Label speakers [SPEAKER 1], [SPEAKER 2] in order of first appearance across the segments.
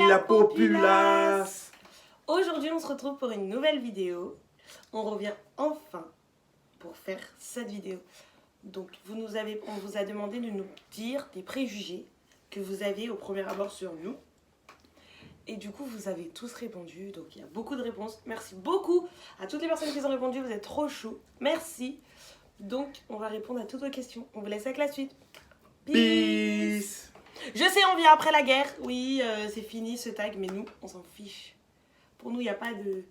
[SPEAKER 1] la populace.
[SPEAKER 2] Aujourd'hui, on se retrouve pour une nouvelle vidéo. On revient enfin pour faire cette vidéo. Donc, on vous a demandé de nous dire des préjugés que vous avez au premier abord sur nous. Et du coup, vous avez tous répondu. Donc, il y a beaucoup de réponses. Merci beaucoup à toutes les personnes qui ont répondu. Vous êtes trop chauds. Merci. Donc, on va répondre à toutes vos questions. On vous laisse avec la suite.
[SPEAKER 1] Peace.
[SPEAKER 2] Je sais, on vient après la guerre. Oui, c'est fini ce tag, mais nous, on s'en fiche. Pour nous, il n'y a pas de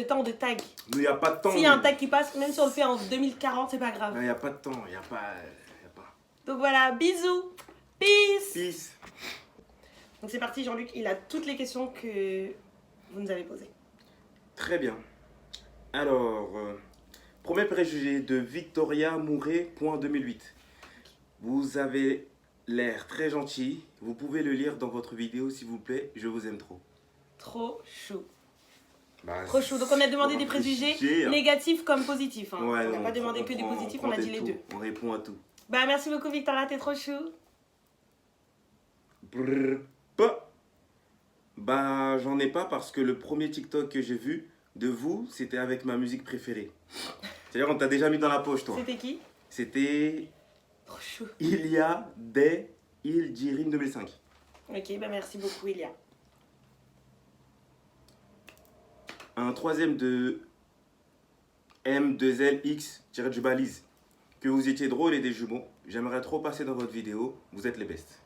[SPEAKER 2] temps de tag.
[SPEAKER 1] Nous, il n'y a pas de temps.
[SPEAKER 2] S'il y a un tag qui passe, même si on le fait en 2040, c'est pas grave.
[SPEAKER 1] Il n'y a pas de temps, il n'y a pas.
[SPEAKER 2] Donc voilà, bisous. Peace.
[SPEAKER 1] Peace.
[SPEAKER 2] Donc c'est parti, Jean-Luc, il a toutes les questions que vous nous avez posées.
[SPEAKER 1] Très bien. Alors, premier préjugé de Victoria Mouret, point 2008. Vous avez l'air très gentil. Vous pouvez le lire dans votre vidéo, s'il vous plaît. Je vous aime trop.
[SPEAKER 2] Trop chaud.
[SPEAKER 1] Bah,
[SPEAKER 2] Trop chaud. Donc on a demandé des préjugés négatifs comme positifs. Hein.
[SPEAKER 1] Ouais,
[SPEAKER 2] on n'a pas demandé que des positifs, on a dit les deux.
[SPEAKER 1] On répond à tout.
[SPEAKER 2] Bah merci beaucoup Victoria, t'es trop chou.
[SPEAKER 1] Brrr, pas. Bah j'en ai pas parce que le premier TikTok que j'ai vu de vous, c'était avec ma musique préférée. C'est-à-dire on t'a déjà mis dans la poche toi.
[SPEAKER 2] C'était qui?
[SPEAKER 1] C'était
[SPEAKER 2] Trop chou.
[SPEAKER 1] Ilia des Il Jirim 2005.
[SPEAKER 2] Ok, bah merci beaucoup Ilia.
[SPEAKER 1] Un troisième de M2LX-du-balise. Que vous étiez drôle et des jumeaux. J'aimerais trop passer dans votre vidéo. Vous êtes les bestes.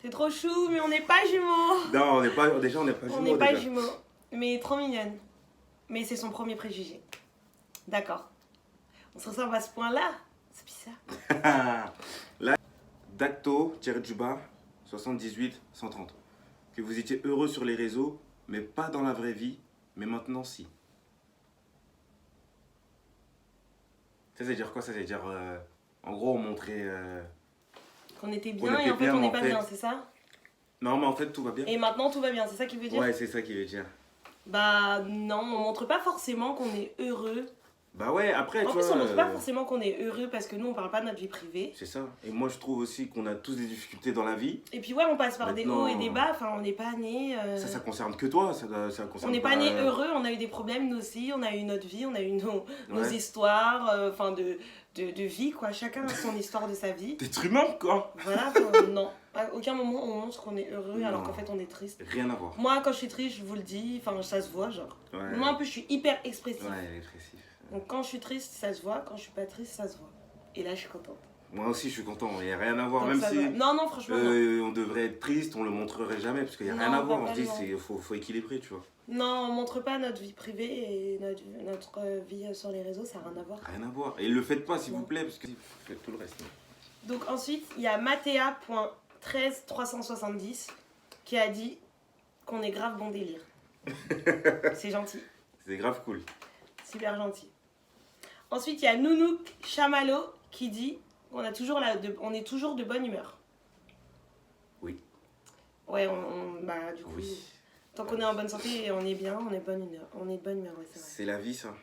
[SPEAKER 2] T'es trop chou, mais on n'est pas jumeaux.
[SPEAKER 1] Non, on n'est pas jumeaux.
[SPEAKER 2] On n'est pas jumeaux, mais trop mignonne. Mais c'est son premier préjugé. D'accord. On se ressemble à ce point-là. C'est bizarre.
[SPEAKER 1] Là, Dacto-du-bas 78-130. Que vous étiez heureux sur les réseaux, mais pas dans la vraie vie. Mais maintenant, si. Ça veut dire quoi? Ça veut dire, en gros, on montrait...
[SPEAKER 2] qu'on était bien et en fait, on n'est pas bien, c'est ça?
[SPEAKER 1] Non, mais en fait, tout va bien.
[SPEAKER 2] Et maintenant, tout va bien, c'est ça qu'il veut dire?
[SPEAKER 1] Ouais, c'est ça qu'il veut dire.
[SPEAKER 2] Bah non, on montre pas forcément qu'on est heureux.
[SPEAKER 1] Bah ouais, après,
[SPEAKER 2] en plus, on montre pas forcément qu'on est heureux parce que nous, on parle pas de notre vie privée.
[SPEAKER 1] C'est ça. Et moi, je trouve aussi qu'on a tous des difficultés dans la vie.
[SPEAKER 2] Et puis ouais, on passe par des hauts et des bas. Enfin, on n'est pas né...
[SPEAKER 1] Ça concerne que toi. Ça concerne
[SPEAKER 2] on n'est pas né heureux, on a eu des problèmes, nous aussi. On a eu notre vie, on a eu nos histoires, enfin de vie, quoi. Chacun a son histoire de sa vie.
[SPEAKER 1] D'être humain, quoi.
[SPEAKER 2] Voilà, non. À aucun moment, on montre qu'on est heureux alors qu'en fait, on est triste.
[SPEAKER 1] Rien à voir.
[SPEAKER 2] Moi, quand je suis triste, je vous le dis, enfin, ça se voit, genre.
[SPEAKER 1] Ouais.
[SPEAKER 2] Moi, en plus, je suis hyper expressif.
[SPEAKER 1] Ouais, expressif.
[SPEAKER 2] Donc quand je suis triste, ça se voit. Quand je suis pas triste, ça se voit. Et là, je suis contente.
[SPEAKER 1] Moi aussi, je suis content. Il n'y a rien à voir.
[SPEAKER 2] Donc
[SPEAKER 1] même si
[SPEAKER 2] non, franchement,
[SPEAKER 1] on devrait être triste, on le montrerait jamais. Parce qu'il n'y a rien à voir. On se dit, il faut équilibrer, tu vois.
[SPEAKER 2] Non, on montre pas notre vie privée et notre vie sur les réseaux, ça n'a rien à voir.
[SPEAKER 1] Rien à voir. Et le faites pas, s'il vous plaît, parce que faites tout le reste.
[SPEAKER 2] Donc ensuite, il y a Mathéa.13370 qui a dit qu'on est grave bon délire. C'est gentil.
[SPEAKER 1] C'est grave cool.
[SPEAKER 2] Super gentil. Ensuite, il y a Nounouk Chamalo qui dit qu'on est toujours de bonne humeur.
[SPEAKER 1] Oui.
[SPEAKER 2] Ouais, bah du coup,
[SPEAKER 1] oui.
[SPEAKER 2] Tant qu'on est en bonne santé et on est bien, on est de bonne humeur. On est de bonne humeur, ouais, c'est vrai.
[SPEAKER 1] C'est la vie, ça.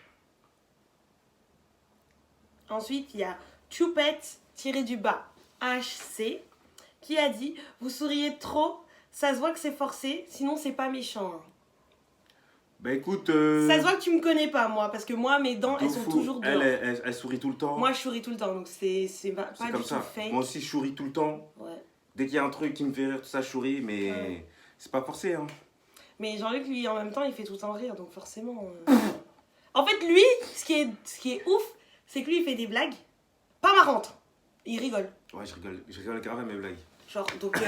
[SPEAKER 2] Ensuite, il y a Choupette-du-bas HC qui a dit « Vous souriez trop, ça se voit que c'est forcé, sinon c'est pas méchant. »
[SPEAKER 1] Bah écoute...
[SPEAKER 2] Ça se voit que tu me connais pas, moi, parce que moi, mes dents, elles sont toujours dehors.
[SPEAKER 1] Elle sourit tout le temps.
[SPEAKER 2] Moi, je souris tout le temps, donc c'est pas
[SPEAKER 1] comme
[SPEAKER 2] du
[SPEAKER 1] ça.
[SPEAKER 2] tout fake.
[SPEAKER 1] Moi aussi, je souris tout le temps.
[SPEAKER 2] Ouais.
[SPEAKER 1] Dès qu'il y a un truc qui me fait rire, tout ça, je souris, mais c'est pas forcé, hein.
[SPEAKER 2] Mais Jean-Luc, lui, en même temps, il fait tout le temps rire, donc forcément... En fait, lui, ce qui est ouf, c'est que lui, il fait des blagues pas marrantes. Il rigole.
[SPEAKER 1] Ouais, je rigole grave à mes blagues.
[SPEAKER 2] Genre, donc...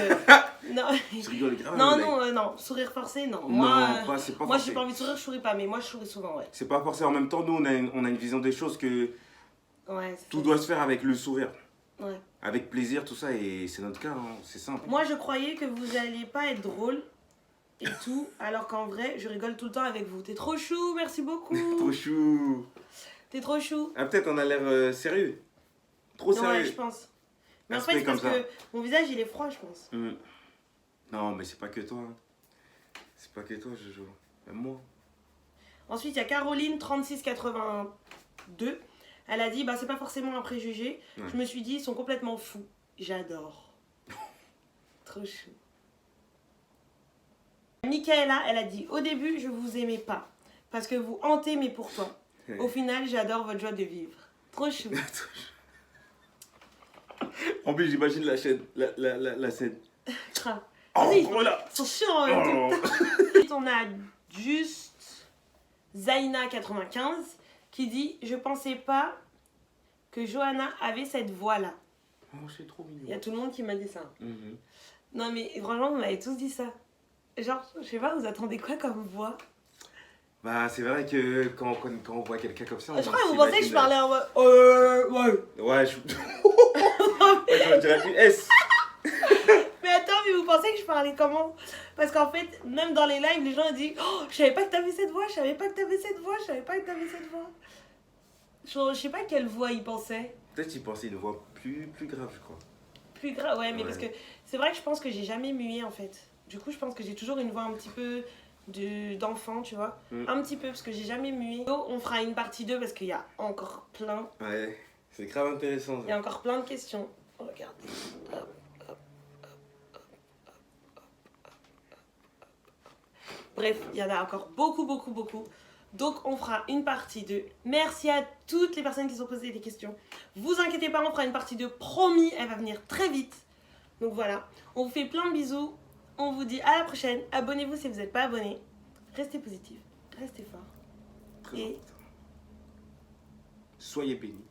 [SPEAKER 2] non,
[SPEAKER 1] je rigole grave
[SPEAKER 2] non,
[SPEAKER 1] à mes blagues.
[SPEAKER 2] non, sourire forcé, non.
[SPEAKER 1] C'est pas
[SPEAKER 2] moi,
[SPEAKER 1] forcé.
[SPEAKER 2] j'ai pas envie de sourire, je souris pas, mais moi, je souris souvent, ouais.
[SPEAKER 1] C'est pas forcé. En même temps, nous, on a une vision des choses que tout doit se faire avec le sourire.
[SPEAKER 2] Ouais.
[SPEAKER 1] Avec plaisir, tout ça, et c'est notre cas, hein. C'est simple.
[SPEAKER 2] Moi, je croyais que vous alliez pas être drôle et tout, alors qu'en vrai, je rigole tout le temps avec vous. T'es trop chou, merci beaucoup.
[SPEAKER 1] Trop chou.
[SPEAKER 2] T'es trop chou.
[SPEAKER 1] Ah, peut-être on a l'air sérieux. Trop sérieux.
[SPEAKER 2] Ouais, je pense. Mais en fait, c'est parce que mon visage, il est froid, je pense.
[SPEAKER 1] Non, mais c'est pas que toi. Hein. C'est pas que toi, Jojo. Même moi.
[SPEAKER 2] Ensuite, il y a Caroline3682. Elle a dit, bah c'est pas forcément un préjugé. Ouais. Je me suis dit, ils sont complètement fous. J'adore. Trop chou. Michaela, elle a dit au début, je vous aimais pas parce que vous hantez mes pourpoints. Au final, j'adore votre joie de vivre. Trop chou.
[SPEAKER 1] En plus, j'imagine la scène. La scène.
[SPEAKER 2] Grave.
[SPEAKER 1] Oh,
[SPEAKER 2] Vas-y,
[SPEAKER 1] voilà.
[SPEAKER 2] ils sont chiants en même temps.
[SPEAKER 1] Oh.
[SPEAKER 2] On a juste Zaina95 qui dit je pensais pas que Johanna avait cette voix là.
[SPEAKER 1] Oh, c'est trop
[SPEAKER 2] Il y a
[SPEAKER 1] mignon.
[SPEAKER 2] tout le monde qui m'a dit ça.
[SPEAKER 1] Mhm.
[SPEAKER 2] Non mais franchement vous m'avez tous dit ça. Genre je sais pas, vous attendez quoi comme voix?
[SPEAKER 1] Bah, c'est vrai que quand on voit quelqu'un comme ça, on
[SPEAKER 2] Je crois que vous pensez que je parlais en mode ouais.
[SPEAKER 1] Ouais, je. Ouais, je dirais une S.
[SPEAKER 2] Mais attends, mais vous pensez que je parlais comment? Parce qu'en fait, même dans les lives, les gens disent oh, je savais pas que t'avais cette voix, je savais pas que t'avais cette voix, je savais pas que t'avais cette voix. Je sais pas quelle voix ils pensaient.
[SPEAKER 1] Peut-être qu'il pensait une voix plus grave, je crois.
[SPEAKER 2] Plus grave, ouais, mais
[SPEAKER 1] Ouais.
[SPEAKER 2] parce que c'est vrai que je pense que j'ai jamais mué en fait. Du coup, je pense que j'ai toujours une voix un petit peu d'enfant, tu vois. Un petit peu, parce que j'ai jamais mué. On fera une partie 2 parce qu'il y a encore plein.
[SPEAKER 1] Ouais, c'est grave intéressant
[SPEAKER 2] Il y a
[SPEAKER 1] ça.
[SPEAKER 2] encore plein de questions. Regardez. Hop, hop. Bref, il y en a encore beaucoup. Donc, on fera une partie 2. Merci à toutes les personnes qui se sont posées des questions. Vous inquiétez pas, on fera une partie 2. Promis, elle va venir très vite. Donc voilà, on vous fait plein de bisous. On vous dit à la prochaine. Abonnez-vous si vous n'êtes pas abonné. Restez positifs, restez forts.
[SPEAKER 1] Très
[SPEAKER 2] Et-
[SPEAKER 1] important. Soyez bénis.